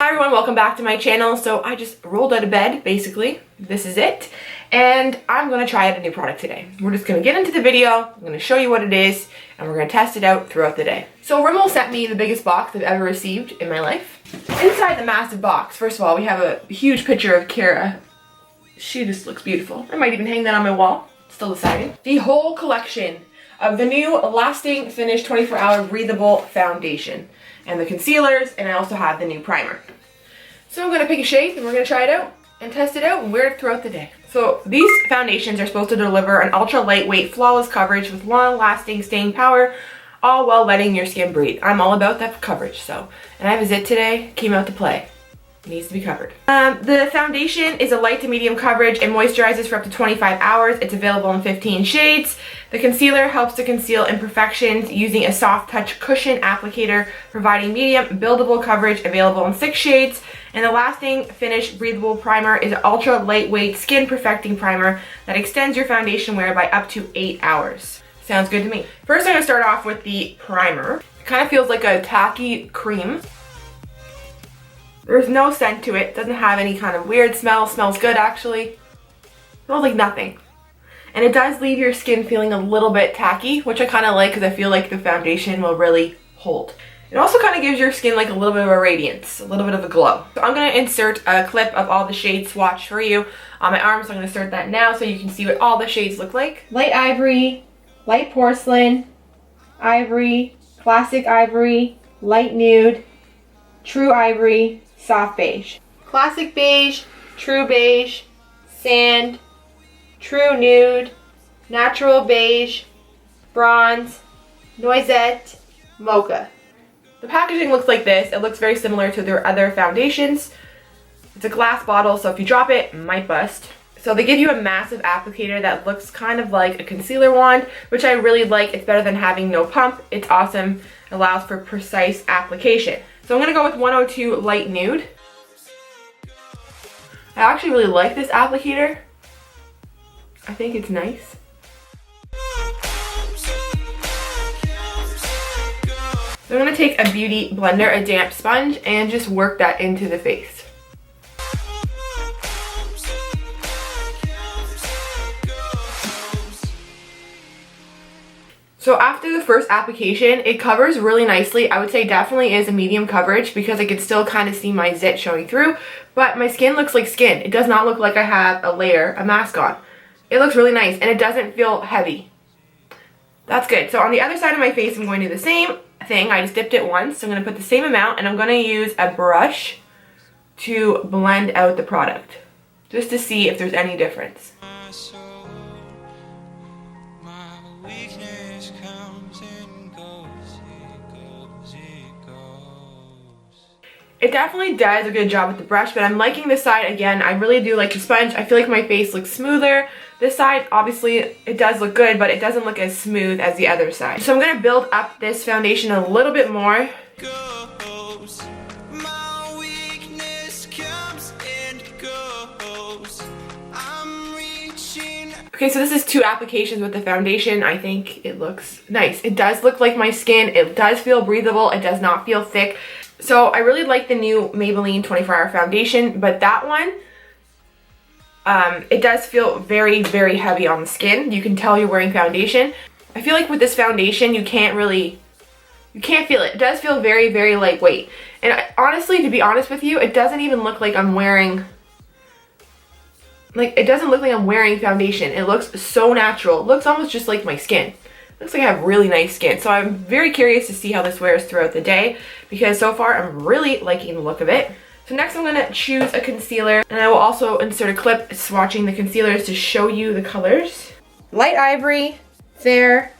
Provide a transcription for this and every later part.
Hi everyone, welcome back to my channel. So I just rolled out of bed, basically. This is it. And I'm going to try out a new product today. We're just going to get into the video, I'm going to show you what it is, and we're going to test it out throughout the day. So Rimmel sent me the biggest box I've ever received in my life. Inside the massive box, first of all, we have a huge picture of Kara. She just looks beautiful. I might even hang that on my wall. Still deciding. The whole collection of the new Lasting Finish 24-Hour Breathable Foundation. And the concealers, and I also have the new primer. So I'm going to pick a shade and we're going to try it out and test it out and wear it throughout the day. So these foundations are supposed to deliver an ultra lightweight, flawless coverage with long lasting staying power, all while letting your skin breathe. I'm all about that coverage, so. And I have a zit today, came out to play. It needs to be covered. The foundation is a light to medium coverage and moisturizes for up to 25 hours. It's available in 15 shades. The concealer helps to conceal imperfections using a soft touch cushion applicator, providing medium buildable coverage, available in 6 shades. And the Lasting Finish Breathable Primer is an ultra lightweight skin perfecting primer that extends your foundation wear by up to 8 hours. Sounds good to me. First I'm going to start off with the primer. It kind of feels like a tacky cream. There's no scent to it. Doesn't have any kind of weird smell. Smells good actually. Smells like nothing. And it does leave your skin feeling a little bit tacky, which I kind of like because I feel like the foundation will really hold. It also kind of gives your skin like a little bit of a radiance, a little bit of a glow. So I'm going to insert a clip of all the shades swatched for you on my arm. So I'm going to insert that now so you can see what all the shades look like. Light ivory, light porcelain, ivory, classic ivory, light nude, true ivory, soft beige. Classic beige, true beige, sand, true nude, natural beige, bronze, noisette, mocha. The packaging looks like this. It looks very similar to their other foundations. It's a glass bottle, so if you drop it, it might bust. So they give you a massive applicator that looks kind of like a concealer wand, which I really like. It's better than having no pump. It's awesome. It allows for precise application. So I'm going to go with 102 Light Nude. I actually really like this applicator. I think it's nice. So I'm going to take a beauty blender, a damp sponge, and just work that into the face. So after the first application, it covers really nicely. I would say definitely is a medium coverage because I can still kind of see my zit showing through, but my skin looks like skin. It does not look like I have a layer, a mask on. It looks really nice and it doesn't feel heavy. That's good. So on the other side of my face, I'm going to do the same thing. I just dipped it once. So I'm going to put the same amount and I'm going to use a brush to blend out the product just to see if there's any difference. It definitely does a good job with the brush, but I'm liking this side again. I really do like the sponge. I feel like my face looks smoother. This side, obviously, it does look good, but it doesn't look as smooth as the other side. So I'm going to build up this foundation a little bit more. Okay, so this is 2 applications with the foundation. I think it looks nice. It does look like my skin. It does feel breathable. It does not feel thick. So I really like the new Maybelline 24-Hour Foundation, but that one, it does feel very, very heavy on the skin. You can tell you're wearing foundation. I feel like with this foundation, you can't feel it. It does feel very, very lightweight. And honestly, to be honest with you, it doesn't even look like I'm wearing, it doesn't look like I'm wearing foundation. It looks so natural. It looks almost just like my skin. Looks like I have really nice skin. So I'm very curious to see how this wears throughout the day because so far I'm really liking the look of it. So next I'm going to choose a concealer and I will also insert a clip swatching the concealers to show you the colors. Light ivory, fair,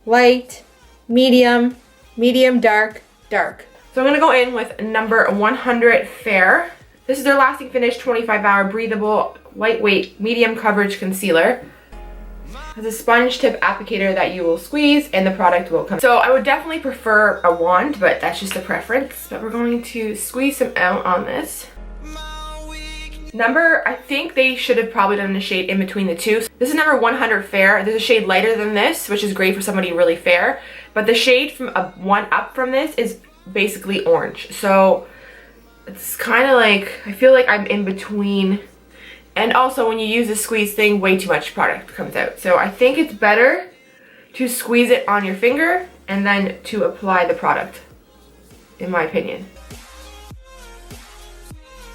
light, medium, medium dark, dark. So I'm going to go in with number 100 Fair. This is their Lasting Finish 25-Hour Breathable Lightweight Medium Coverage Concealer. It has a sponge tip applicator that you will squeeze and the product will come. So I would definitely prefer a wand, but that's just a preference. But we're going to squeeze some out on this. Number, I think they should have probably done a shade in between the two. This is number 100 Fair. There's a shade lighter than this, which is great for somebody really fair. But the shade from one up from this is basically orange. So It's kind of like, I feel like I'm in between. And also when you use the squeeze thing, way too much product comes out. So I think it's better to squeeze it on your finger and then to apply the product, in my opinion.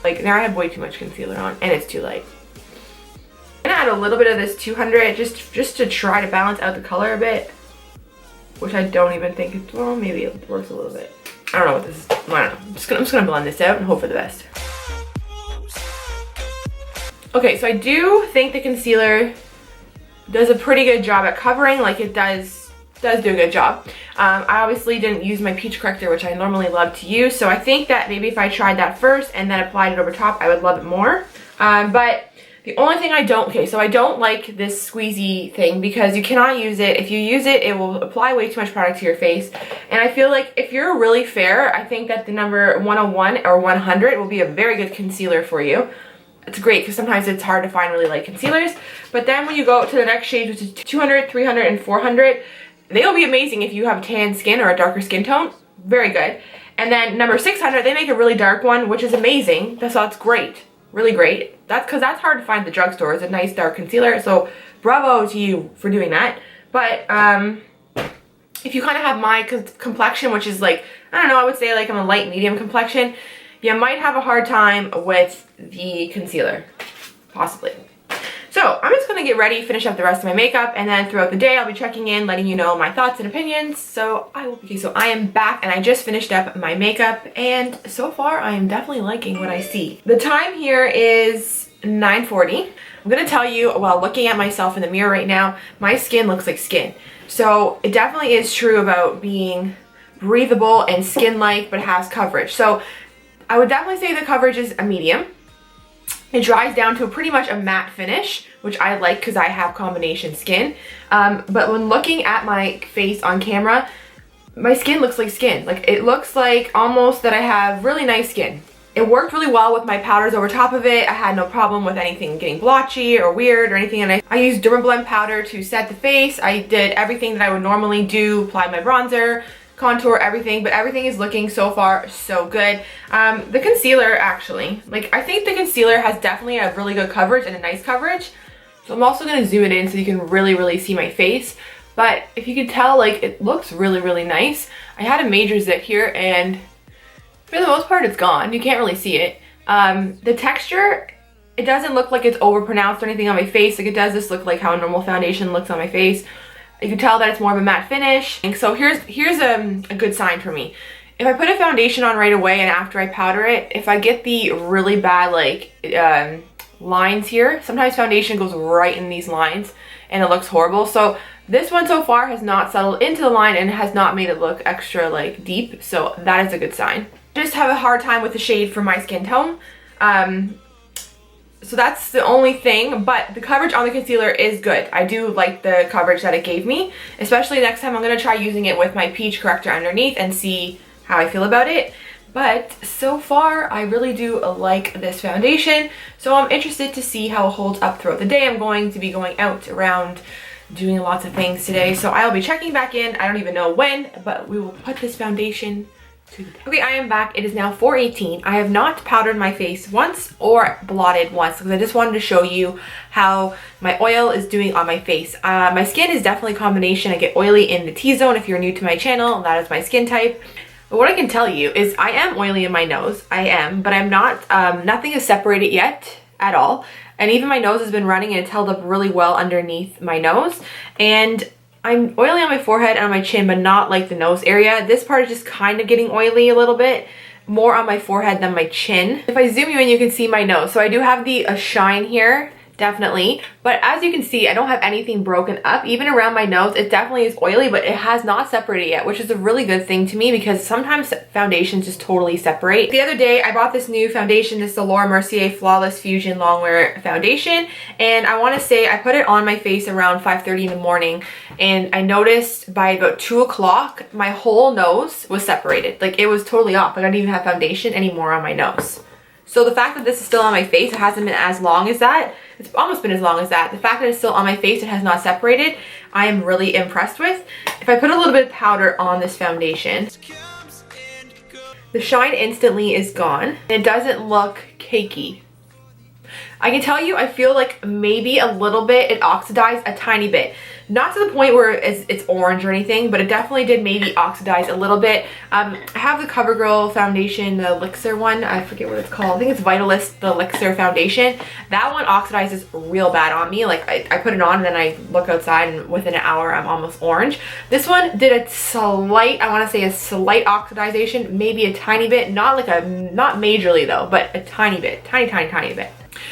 Like now I have way too much concealer on and it's too light. I'm gonna add a little bit of this 200 just to try to balance out the color a bit, which I don't even think it's, well, maybe it works a little bit. I don't know what this is. I don't know. I'm just gonna blend this out and hope for the best. Okay, so I do think the concealer does a pretty good job at covering. Like it does do a good job. I obviously didn't use my peach corrector, which I normally love to use. So I think that maybe if I tried that first and then applied it over top, I would love it more. But the only thing I don't, okay, so I don't like this squeezy thing because you cannot use it. If you use it, it will apply way too much product to your face. And I feel like if you're really fair, I think that the number 101 or 100 will be a very good concealer for you. It's great because sometimes it's hard to find really light concealers. But then when you go to the next shade, which is 200, 300, and 400, they'll be amazing if you have tan skin or a darker skin tone. Very good. And then number 600, they make a really dark one, which is amazing. That's great. Really great. That's because that's hard to find at the drugstore. It's a nice dark concealer. So bravo to you for doing that. But if you kind of have my complexion, which is like, I don't know, I would say like I'm a light medium complexion, you might have a hard time with the concealer, possibly. So I'm just gonna get ready, finish up the rest of my makeup, and then throughout the day I'll be checking in, letting you know my thoughts and opinions. So I am back and I just finished up my makeup, and so far I am definitely liking what I see. The time here is 9:40. I'm gonna tell you, while looking at myself in the mirror right now, my skin looks like skin. So it definitely is true about being breathable and skin-like, but has coverage. So I would definitely say the coverage is a medium. It dries down to pretty much a matte finish, which I like because I have combination skin. But when looking at my face on camera, my skin looks like skin. Like it looks like almost that I have really nice skin. It worked really well with my powders over top of it. I had no problem with anything getting blotchy or weird or anything. And I used dermablend powder to set the face. I did everything that I would normally do, applied my bronzer, contour, everything, but everything is looking so far so good. The concealer actually, like I think the concealer has definitely a really good coverage and a nice coverage. So I'm also going to zoom it in so you can really see my face. But if you can tell, like it looks really nice. I had a major zit here and for the most part it's gone. You can't really see it. The texture, it doesn't look like it's overpronounced or anything on my face. Like it does just look like how a normal foundation looks on my face. You can tell that it's more of a matte finish. And so here's a good sign for me. If I put a foundation on right away and after I powder it, if I get the really bad like lines here, sometimes foundation goes right in these lines and it looks horrible. So this one so far has not settled into the line and has not made it look extra like deep. So that is a good sign. Just have a hard time with the shade for my skin tone. So that's the only thing, but the coverage on the concealer is good. I do like the coverage that it gave me, especially next time I'm going to try using it with my peach corrector underneath and see how I feel about it. But so far, I really do like this foundation, so I'm interested to see how it holds up throughout the day. I'm going to be going out around doing lots of things today, so I'll be checking back in. I don't even know when, but we will put this foundation. Okay, I am back. It is now 4:18. I have not powdered my face once or blotted once because I just wanted to show you how my oil is doing on my face. My skin is definitely a combination. I get oily in the T-zone. If you're new to my channel, that is my skin type. But what I can tell you is I am oily in my nose. I am, but I'm not, nothing is separated yet at all. And even my nose has been running and it's held up really well underneath my nose. And I'm oily on my forehead and on my chin, but not like the nose area. This part is just kind of getting oily a little bit, more on my forehead than my chin. If I zoom you in, you can see my nose. So I do have a shine here, definitely. But as you can see, I don't have anything broken up. Even around my nose, it definitely is oily, but it has not separated yet, which is a really good thing to me because sometimes foundations just totally separate. The other day, I bought this new foundation. This is the Laura Mercier Flawless Fusion Longwear Foundation. And I want to say I put it on my face around 5:30 in the morning. And I noticed by about 2 o'clock, my whole nose was separated. Like it was totally off. Like I didn't even have foundation anymore on my nose. So the fact that this is still on my face, it hasn't been as long as that. It's almost been as long as that. The fact that it's still on my face, it has not separated, I am really impressed with. If I put a little bit of powder on this foundation, The shine instantly is gone. It doesn't look cakey. I can tell you, I feel like maybe a little bit it oxidized a tiny bit. Not to the point where it's orange or anything, but it definitely did maybe oxidize a little bit. I have the CoverGirl foundation, the Elixir one. I forget what it's called. I think it's Vitalist, the Elixir foundation. That one oxidizes real bad on me. Like I put it on and then I look outside and within an hour I'm almost orange. This one did a slight, I want to say a slight oxidization, maybe a tiny bit. Not majorly though, but a tiny bit. Tiny bit.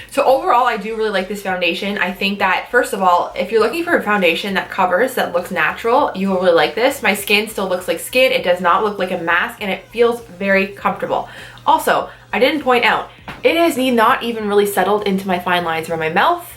So overall, I do really like this foundation. I think that, first of all, if you're looking for a foundation that covers, that looks natural, you will really like this. My skin still looks like skin. It does not look like a mask, and it feels very comfortable. Also, I didn't point out, it has not even really settled into my fine lines around my mouth,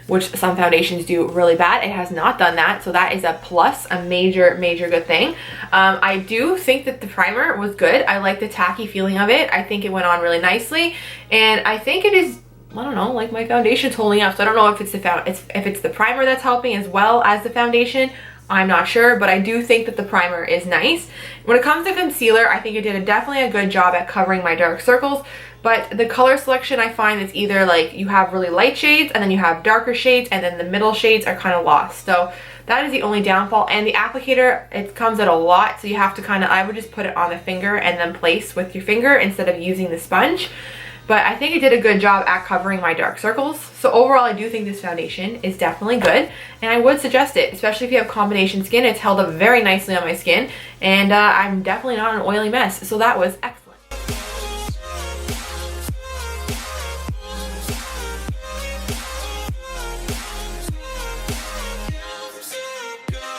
which some foundations do really bad. It has not done that, so that is a plus, a major good thing. I do think that the primer was good. I like the tacky feeling of it. I think it went on really nicely, and I think it is, I don't know, like my foundation's holding up. So I don't know if it's the primer that's helping as well as the foundation. I'm not sure, but I do think that the primer is nice. When it comes to concealer, I think it did definitely a good job at covering my dark circles. But the color selection, I find, is either like you have really light shades and then you have darker shades, and then the middle shades are kind of lost. So that is the only downfall. And the applicator, it comes out a lot, so you have to kind of, I would just put it on the finger and then place with your finger instead of using the sponge. But I think it did a good job at covering my dark circles. So overall, I do think this foundation is definitely good, and I would suggest it, especially if you have combination skin. It's held up very nicely on my skin, and I'm definitely not an oily mess, so that was excellent.